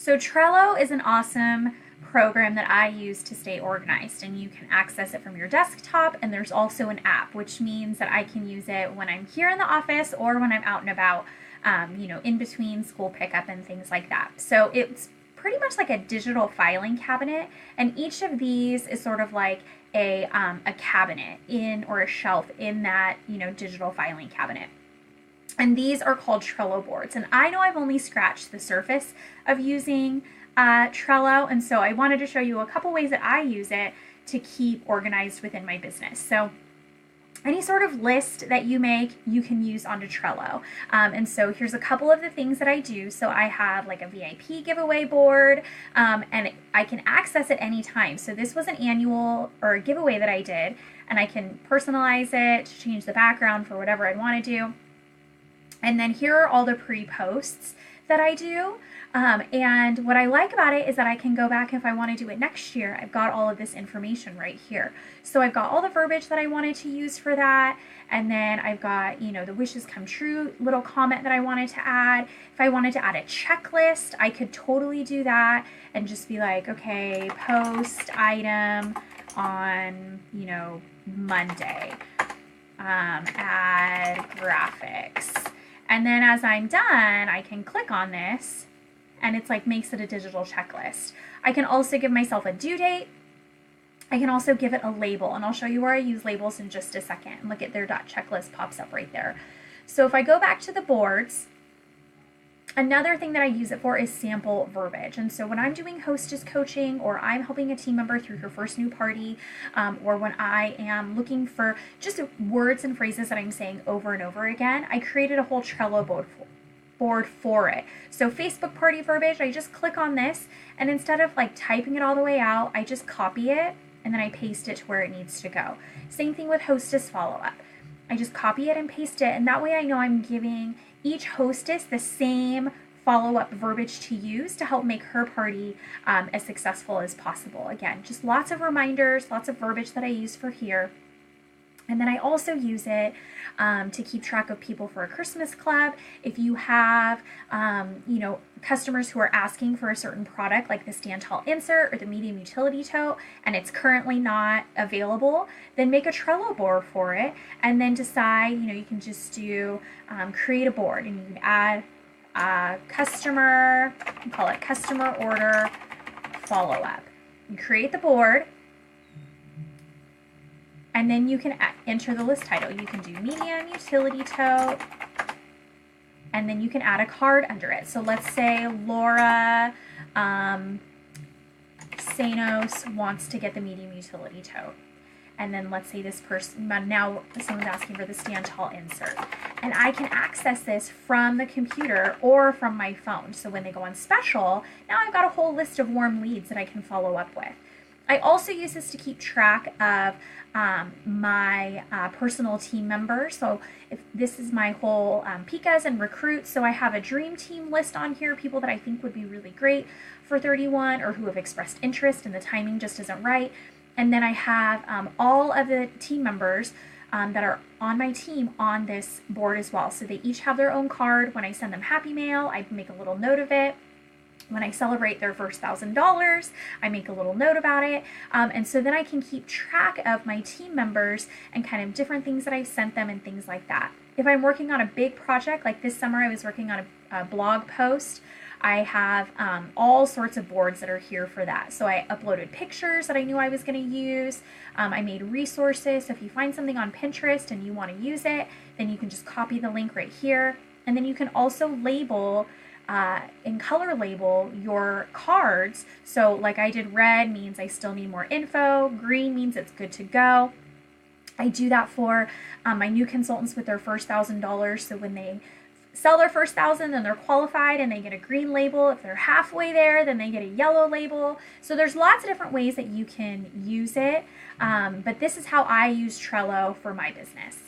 So Trello is an awesome program that I use to stay organized, and you can access it from your desktop, and there's also an app, which means that I can use it when I'm here in the office or when I'm out and about, in between school pickup and things like that. So it's pretty much like a digital filing cabinet, and each of these is sort of like a cabinet in or a shelf in that digital filing cabinet. And these are called Trello boards. And I know I've only scratched the surface of using Trello, and so I wanted to show you a couple ways that I use it to keep organized within my business. So any sort of list that you make, you can use onto Trello. And so here's a couple of the things that I do. So I have like a VIP giveaway board, and I can access it anytime. So this was an annual or a giveaway that I did, and I can personalize it, change the background for whatever I want to do. And then here are all the pre-posts that I do. And what I like about it is that I can go back if I want to do it next year. I've got all of this information right here. So I've got all the verbiage that I wanted to use for that. And then I've got, the wishes come true little comment that I wanted to add. If I wanted to add a checklist, I could totally do that and just be like, okay, post item on, Monday, add graphics. And then as I'm done, I can click on this and it's like makes it a digital checklist. I can also give myself a due date. I can also give it a label, and I'll show you where I use labels in just a second. And look at their checklist pops up right there. So if I go back to the boards, another thing that I use it for is sample verbiage. And so when I'm doing hostess coaching, or I'm helping a team member through her first new party, or when I am looking for just words and phrases that I'm saying over and over again, I created a whole Trello board for it. So Facebook party verbiage, I just click on this, and instead of like typing it all the way out, I just copy it and then I paste it to where it needs to go. Same thing with hostess follow-up. I just copy it and paste it, and that way I know I'm giving each hostess the same follow-up verbiage to use to help make her party as successful as possible. Again, just lots of reminders, lots of verbiage that I use for here. And then I also use it to keep track of people for a Christmas club. If you have, customers who are asking for a certain product, like the stand tall insert or the medium utility tote, and it's currently not available, then make a Trello board for it, and then decide, you can just do create a board, and you can add customer, call it customer order follow-up. You create the board, and then you can enter the list title. You can do medium utility tote, and then you can add a card under it. So let's say Laura Sanos wants to get the medium utility tote. And then let's say this person, now someone's asking for the stand tall insert. And I can access this from the computer or from my phone. So when they go on special, now I've got a whole list of warm leads that I can follow up with. I also use this to keep track of my personal team members. So if this is my whole Pikas and recruits, so I have a dream team list on here, people that I think would be really great for 31 or who have expressed interest and the timing just isn't right. And then I have all of the team members that are on my team on this board as well. So they each have their own card. When I send them happy mail, I make a little note of it. When I celebrate their first $1,000, I make a little note about it. And so then I can keep track of my team members and kind of different things that I've sent them and things like that. If I'm working on a big project, like this summer I was working on a blog post, I have all sorts of boards that are here for that. So I uploaded pictures that I knew I was going to use. I made resources. So if you find something on Pinterest and you want to use it, then you can just copy the link right here. And then you can also label and color label your cards. So like I did, red means I still need more info, green means it's good to go. I do that for my new consultants with their first $1,000. So when they sell their first 1,000, then they're qualified and they get a green label. If they're halfway there, then they get a yellow label. So there's lots of different ways that you can use it. But this is how I use Trello for my business.